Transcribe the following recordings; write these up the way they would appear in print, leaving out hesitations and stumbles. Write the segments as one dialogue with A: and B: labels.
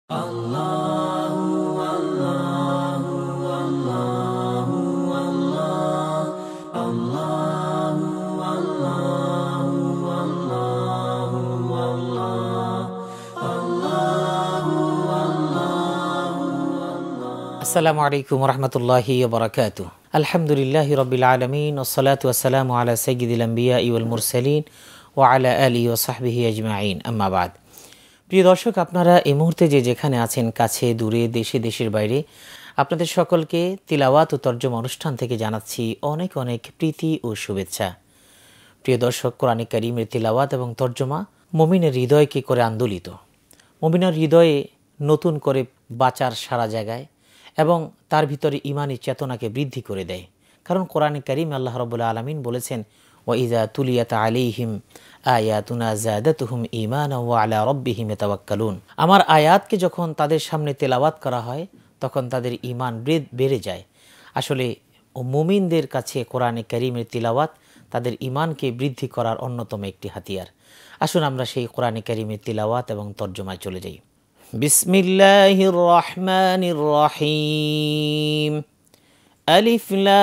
A: Allahu Allahu Allahu Allah Allahu Allahu Allahu Allah Assalamu alaikum wa rahmatullahi wa barakatuh. Alhamdulillahi rabbil alamin wassalatu wassalamu ala sayyidil anbiya'i wal mursalin wa ala alihi wa sahbihi ajma'in. Amma ba'd. প্রিয় দর্শক, আপনারা এই মুহূর্তে যেখানে আছেন, কাছে দূরে, দেশে দেশের বাইরে, আপনাদের সকলকে তিলাওয়াত ও তরজমা অনুষ্ঠান থেকে জানাচ্ছি অনেক অনেক প্রীতি ও শুভেচ্ছা। প্রিয় দর্শক, কোরআনে কারীমের তিলাওয়াত এবং তরজমা মুমিনের হৃদয়কে করে আন্দোলিত, মুমিনের হৃদয়ে নতুন করে বাঁচার সারা জায়গায় এবং তার ভিতরে ঈমানী চেতনাকে বৃদ্ধি করে দেয়। কারণ কোরআনে কারীমে আল্লাহ রাব্বুল আলামিন বলেছেন, ওয়াইযা তুলিয়াত আলাইহিম আয়াতুনা যাদাতুহুম ঈমানাও ওয়া আলা রাব্বিহিম ইয়াতাওয়াক্কালুন। আমার আয়াতকে যখন তাদের সামনে তেলাওয়াত করা হয় তখন তাদের ঈমান বেড়ে যায়। আসলে মুমিনদের কাছে কোরআনে কারীমের তিলাওয়াত তাদের ঈমানকে বৃদ্ধি করার অন্যতম একটি হাতিয়ার। আসুন আমরা সেই কোরআনে কারীমের তিলাওয়াত এবং তরজমায় চলে যাই। বিসমিল্লাহির রহমানির রহিম। আলিফ লাম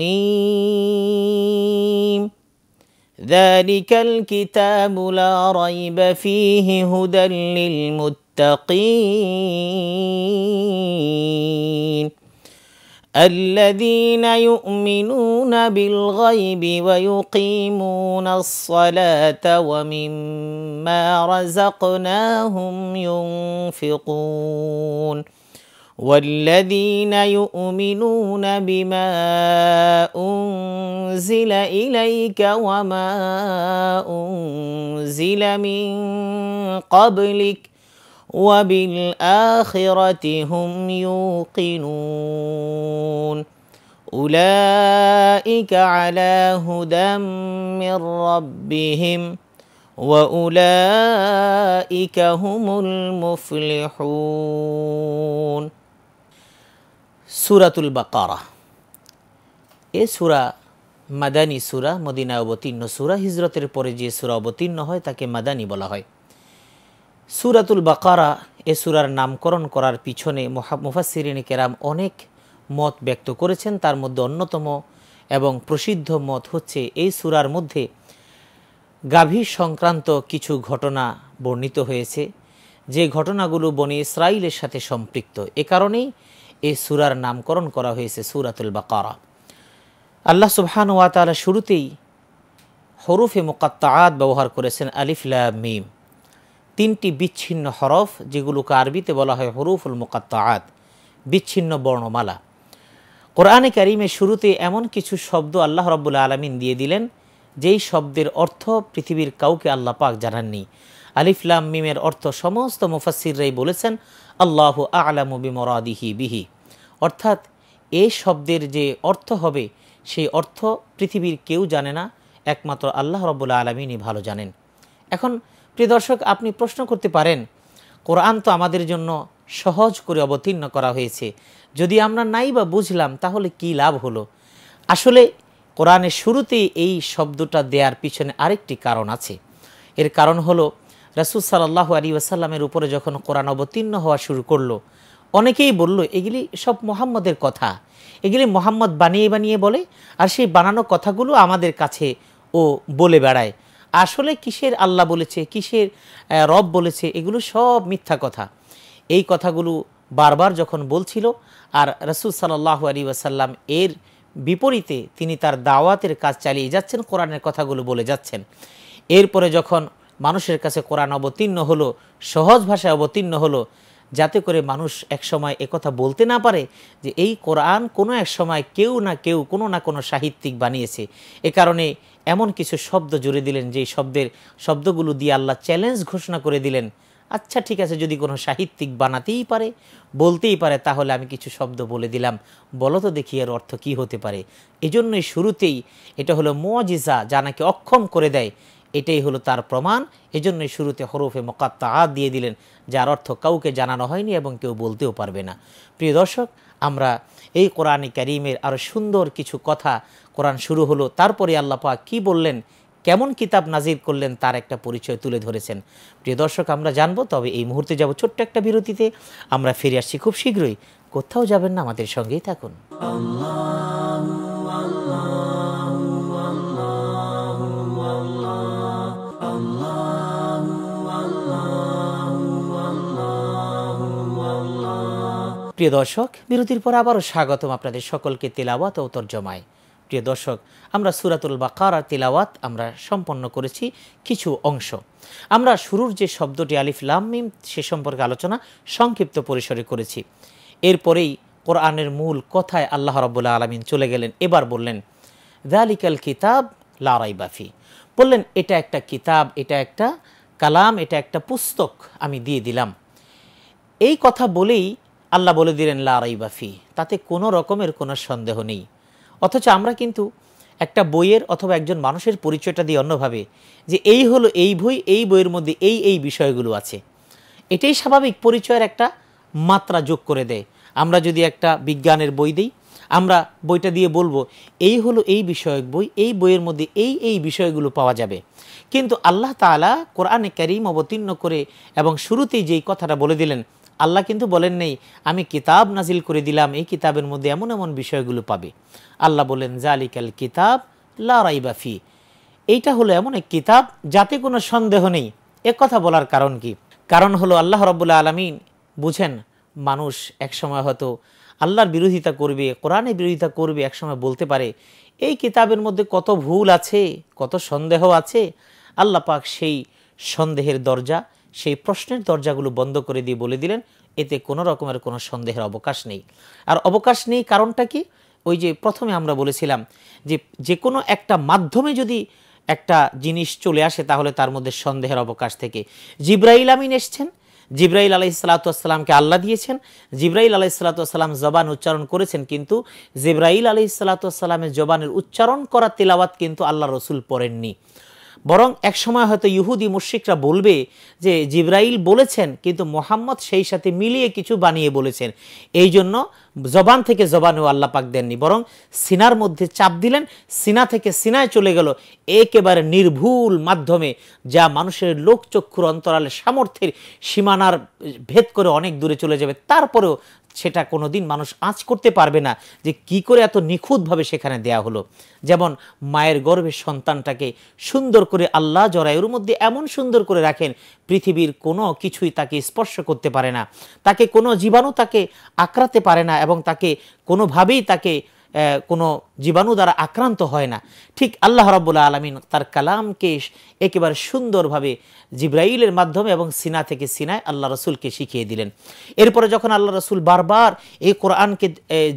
A: মিম যালিকাল কিতাবু লা রাইবা ফীহি হুদাল লিল মুত্তাকিন الذين يؤمنون بالغيب ويقيمون الصلاة ومما رزقناهم ينفقون والذين يؤمنون بما أنزل إليك وما أنزل من قبلك وبالآخرة هم يوقنون أولئك على هدى من ربهم وأولئك هم المفلحون। সূরাতুল বাকারা এ সূরা মাদানী সূরা, মদিনায় অবতীর্ণ সূরা। হিজরতের পরে যে সূরা অবতীর্ণ হয় তাকে মাদানী বলা হয়। সূরাতুল বাকারা এ সূরার নামকরণ করার পিছনে মুফাসসিরিনে কেরাম অনেক মত ব্যক্ত করেছেন। তার মধ্যে অন্যতম এবং প্রসিদ্ধ মত হচ্ছে এই সূরার মধ্যে গাভী সংক্রান্ত কিছু ঘটনা বর্ণিত হয়েছে, যে ঘটনাগুলো বনী ইসরাইলের সাথে সম্পৃক্ত। এ কারণেই এই সূরার নামকরণ করা হয়েছে সূরাতুল বাকারা। আল্লাহ সুবহানাহু ওয়া তাআলা শুরুতেই হরফে মুকাত্তাআত ব্যবহার করেছেন, আলিফ লাম মিম, তিনটি বিচ্ছিন্ন হরফ, যেগুলোকে আরবিতে বলা হয় হুরুফুল মুকাত্তাআত, বিচ্ছিন্ন বর্ণমালা। কোরআনে কারীমের শুরুতে এমন কিছু শব্দ আল্লাহ রাব্বুল আলামিন দিয়ে দিলেন যেই শব্দের অর্থ পৃথিবীর কাউকে আল্লাহ পাক জানাননি। আলিফ লাম মিমের অর্থ সমস্ত মুফাসসিররাই বলেছেন আল্লাহু আ'লামু বিমুরাদিহি বিহি, অর্থাৎ এই শব্দের যে অর্থ হবে সেই অর্থ পৃথিবীর কেউ জানে না, একমাত্র আল্লাহ রাব্বুল আলামিনই ভালো জানেন। এখন প্রিয় দর্শক, আপনি প্রশ্ন করতে পারেন, কোরআন তো আমাদের জন্য সহজ করে অবতীর্ণ করা হয়েছে, যদি আমরা নাই বা বুঝলাম তাহলে কি লাভ হলো? আসলে কোরআনের শুরুতেই এই শব্দটা দেওয়ার পিছনে আরেকটি কারণ আছে। এর কারণ হলো রাসূল সাল্লাল্লাহু আলাইহি ওয়াসাল্লামের উপরে যখন কোরআন অবতীর্ণ হওয়া শুরু করলো, অনেকেই বলল এগুলি সব মুহাম্মদের কথা, এগুলি মুহাম্মদ বানিয়ে বানিয়ে বলে, আর সেই বানানো কথাগুলো আমাদের কাছে ও বলে বেড়ায়। আসলে কিসের আল্লাহ বলেছে, কিসের রব বলেছে, এগুলো সব মিথ্যা কথা। এই কথাগুলো বারবার যখন বলছিল, আর রাসূল সাল্লাল্লাহু আলাইহি ওয়াসাল্লাম এর বিপরীতে তিনি তার দাওয়াতের কাজ চালিয়ে যাচ্ছেন, কোরআনের কথাগুলো বলে যাচ্ছেন। এরপরে যখন মানুষের কাছে কোরআন অবতীর্ণ হলো, সহজ ভাষায় অবতীর্ণ হলো, যাতে করে মানুষ একসময় একথা বলতে না পারে যে এই কোরআন কোনো এক সময় কেউ না কেউ কোনো না কোনো সাহিত্যিক বানিয়েছে। এ কারণে এমন কিছু শব্দ জুড়ে দিলেন যেই শব্দগুলো দিয়ে আল্লাহ চ্যালেঞ্জ ঘোষণা করে দিলেন, আচ্ছা ঠিক আছে, যদি কোনো সাহিত্যিক বানাতেই পারে, বলতেই পারে, তাহলে আমি কিছু শব্দ বলে দিলাম, বলো তো দেখি এর অর্থ কী হতে পারে। এজন্যই শুরুতেই এটা হলো মুআজিজা, যা নাকি অক্ষম করে দেয়, এটাই হলো তার প্রমাণ। এজন্যই শুরুতে হরফে মুকাত্তাআত দিয়ে দিলেন, যার অর্থ কাউকে জানানো হয়নি এবং কেউ বলতেও পারবে না। প্রিয় দর্শক, আমরা এই কোরআনে কারীমের আরও সুন্দর কিছু কথা, কোরআন শুরু হলো, তারপরে আল্লাহ পাক কী বললেন, কেমন কিতাব নাজিল করলেন তার একটা পরিচয় তুলে ধরেছেন। প্রিয় দর্শক, আমরা জানবো, তবে এই মুহূর্তে যাব ছোট্ট একটা বিরতিতে। আমরা ফিরে আসছি খুব শীঘ্রই, কোথাও যাবেন না, আমাদের সঙ্গেই থাকুন। প্রিয় দর্শক, বিরতির পর আবারও স্বাগতম আপনাদের সকলকে তিলাওয়াত ও তরজমায়। প্রিয় দর্শক, আমরা সূরাতুল বাকারার তিলাওয়াত আমরা সম্পন্ন করেছি কিছু অংশ। আমরা শুরুর যে শব্দটি আলিফ লাম মিম সে সম্পর্কে আলোচনা সংক্ষিপ্ত পরিসরে করেছি। এরপরেই কোরআনের মূল কথায় আল্লাহ রাব্বুল আলামিন চলে গেলেন। এবার বললেন যালিকাল কিতাব লা রাইবা ফি, বললেন এটা একটা কিতাব, এটা একটা কালাম, এটা একটা পুস্তক আমি দিয়ে দিলাম। এই কথা বলেই আল্লাহ বলে দিলেন লা রাইবা ফি, তাতে কোনো রকমের কোনো সন্দেহ নেই। অথচ আমরা কিন্তু একটা বইয়ের অথবা একজন মানুষের পরিচয়টা দিই অন্যভাবে, যে এই হলো এই বই, এই বইয়ের মধ্যে এই বিষয়গুলো আছে। এটাই স্বাভাবিক, পরিচয়ের একটা মাত্রা যোগ করে দেয়। আমরা যদি একটা বিজ্ঞানের বই দিই, আমরা বইটা দিয়ে বলবো এই হলো এই বিষয়ক বই, এই বইয়ের মধ্যে এই বিষয়গুলো পাওয়া যাবে। কিন্তু আল্লাহ তাআলা কোরআনে কারীম অবতীর্ণ করে এবং শুরুতেই যেই কথাটা বলে দিলেন, আল্লাহ কিন্তু বলেন নেই আমি কিতাব নাজিল করে দিলাম, এই কিতাবের মধ্যে এমন এমন বিষয়গুলো পাবে। আল্লাহ বলেন যালিকাল কিতাব লা রাইবা ফি, এইটা হলো এমন এক কিতাব যাতে কোনো সন্দেহ নেই। এ কথা বলার কারণ কি? কারণ হলো আল্লাহ রাব্বুল আলামিন বুঝেন মানুষ একসময় হয়তো আল্লাহর বিরোধিতা করবে, কোরআনের বিরোধিতা করবে, একসময় বলতে পারে এই কিতাবের মধ্যে কত ভুল আছে, কত সন্দেহ আছে। আল্লাহ পাক সেই সন্দেহের দরজা, সেই প্রশ্নের দরজাগুলো বন্ধ করে দিয়ে বলে দিলেন এতে কোনো রকমের কোনো সন্দেহের অবকাশ নেই। আর অবকাশ নেই কারণটা কি? ওই যে প্রথমে আমরা বলেছিলাম যে কোনো একটা মাধ্যমে যদি একটা জিনিস চলে আসে তাহলে তার মধ্যে সন্দেহের অবকাশ থেকে। জিবরাইল আমিন এসছেন, জিবরাইল আলাইহিসসালাতুয়াসসালামকে আল্লাহ দিয়েছেন, জিবরাইল আলাইহিসসালাতুয়াসসালাম জবান উচ্চারণ করেছেন, কিন্তু জিবরাইল আলাইহিসসালাতুয়াসসালামের জবানের উচ্চারণ করা তিলাওয়াত কিন্তু আল্লাহ রসুল পড়েননি। বরং এক সময় হয়তো ইহুদি মুশরিকরা বলবে যে জিবরাইল বলেছেন কিন্তু মুহাম্মদ সেই সাথে মিলিয়ে কিছু বানিয়ে বলেছেন, এই জন্য জবান থেকে জবানেও আল্লাহ পাক দেননি, বরং সিনার মধ্যে চাপ দিলেন, সিনা থেকে সিনায় চলে গেল একেবারে নির্ভুল মাধ্যমে, যা মানুষের লোকচক্ষুর অন্তরালে সামর্থ্যের সীমানার ভেদ করে অনেক দূরে চলে যাবে। তারপরেও সেটা কোনোদিন মানুষ আঁচ করতে পারবে না যে কি করে এত নিখুঁতভাবে সেখানে দেয়া হলো। যেমন মায়ের গর্ভের সন্তানটাকে সুন্দর করে আল্লাহ জরায়ুর মধ্যে এমন সুন্দর করে রাখেন, পৃথিবীর কোনো কিছুই তাকে স্পর্শ করতে পারে না, তাকে কোনো জীবাণু তাকে আক্রাতে পারে না, এবং তাকে কোনোভাবেই তাকে কোনো জীবাণু দ্বারা আক্রান্ত হয় না। ঠিক আল্লাহ রাব্বুল আলামিন তার কালামকে একেবারে সুন্দরভাবে জিবরাইলের মাধ্যমে এবং সিনা থেকে সিনায় আল্লাহ রসুলকে শিখিয়ে দিলেন। এরপরে যখন আল্লাহ রসুল বারবার এই কোরআনকে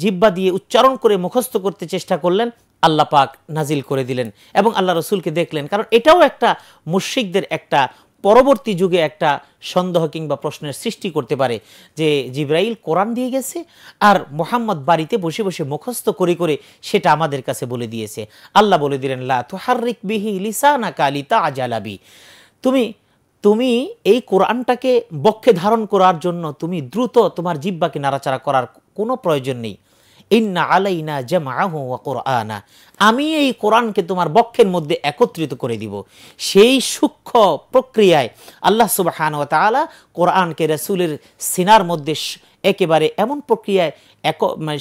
A: জিহ্বা দিয়ে উচ্চারণ করে মুখস্থ করতে চেষ্টা করলেন, আল্লাহ পাক নাজিল করে দিলেন এবং আল্লাহ রসুলকে দেখলেন। কারণ এটাও একটা মুশরিকদের একটা পরবর্তী যুগে একটা সন্দেহ কিংবা প্রশ্নের সৃষ্টি করতে পারে যে জিবরাইল কোরআন দিয়ে গেছে আর মুহাম্মদ বাড়িতে বসে বসে মুখস্থ করে করে সেটা আমাদের কাছে বলে দিয়েছে। আল্লাহ বলে দিলেন লা তুহাররিক বিহি লিসানাকা লিতাআজালা বি, তুমি এই কোরআনটাকে বক্ষে ধারণ করার জন্য তুমি দ্রুত তোমার জিহ্বাকে নাড়াচাড়া করার কোনো প্রয়োজন নেই। ইন্না আলাইনা জামআহু ওয়া কুরআনা, আমি এই কোরআনকে তোমার বক্ষের মধ্যে একত্রিত করে দিব। সেই সূক্ষ্ম প্রক্রিয়ায় আল্লাহ সুবহানাহু ওয়া তাআলা কোরআনকে রাসূলের সিনার মধ্যে একেবারে এমন প্রক্রিয়ায়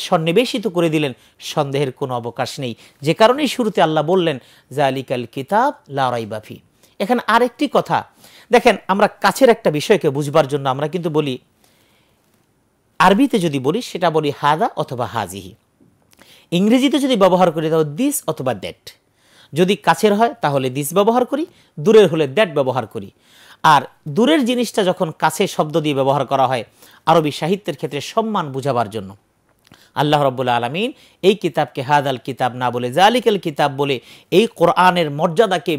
A: সন্নিবেশিত করে দিলেন, সন্দেহের কোনো অবকাশ নেই। যে কারণেই শুরুতে আল্লাহ বললেন যালিকাল কিতাব লা রাইবা ফি। এখানে আরেকটি কথা দেখেন, আমরা কাছের একটা বিষয়কে বুঝবার জন্য আমরা কিন্তু বলি, আরবিতে যদি বলি সেটা বলি হাদা অথবা হাজিহি, ইংরেজিতে যদি ব্যবহার করি তাহলে দিস অথবা দ্যাট। যদি কাছের হয় তাহলে দিস ব্যবহার করি, দূরের হলে দ্যাট ব্যবহার করি। আর দূরের জিনিসটা যখন কাছে শব্দ দিয়ে ব্যবহার করা হয় আরবি সাহিত্যের ক্ষেত্রে সম্মান বুঝাবার জন্য, আল্লাহ রাব্বুল আলামিন এই কিতাবকে হাদাল কিতাব না বলে জালিকাল কিতাব বলে এই কোরআনের মর্যাদাকে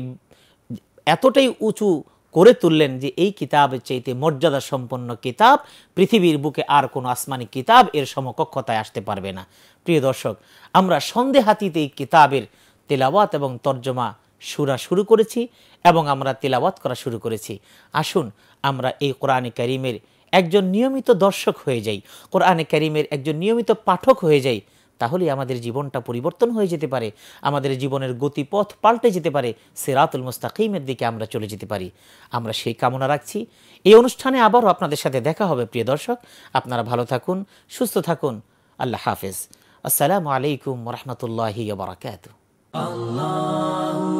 A: এতটাই উঁচু করে তুললেন যে এই কিতাবের চাইতে মর্যাদা সম্পন্ন কিতাব পৃথিবীর বুকে আর কোনো আসমানি কিতাব এর সমকক্ষতায় আসতে পারবে না। প্রিয় দর্শক, আমরা সন্দেহাতীত এই কিতাবের তেলাওয়াত এবং তর্জমা সুরা শুরু করেছি এবং আমরা তেলাওয়াত করা শুরু করেছি। আসুন আমরা এই কোরআনে কারীমের একজন নিয়মিত দর্শক হয়ে যাই, কোরআনে কারীমের একজন নিয়মিত পাঠক হয়ে যাই, তাহলে আমাদের জীবনটা পরিবর্তন হয়ে যেতে পারে, আমাদের জীবনের গতিপথ পাল্টে যেতে পারে, সিরাতুল মুস্তাকিমের দিকে আমরা চলে যেতে পারি। আমরা সেই কামনা রাখছি। এই অনুষ্ঠানে আবারও আপনাদের সাথে দেখা হবে প্রিয় দর্শক। আপনারা ভালো থাকুন, সুস্থ থাকুন। আল্লাহ হাফেজ। আসসালামু আলাইকুম ওয়া রাহমাতুল্লাহি ওয়া বারাকাতুহু।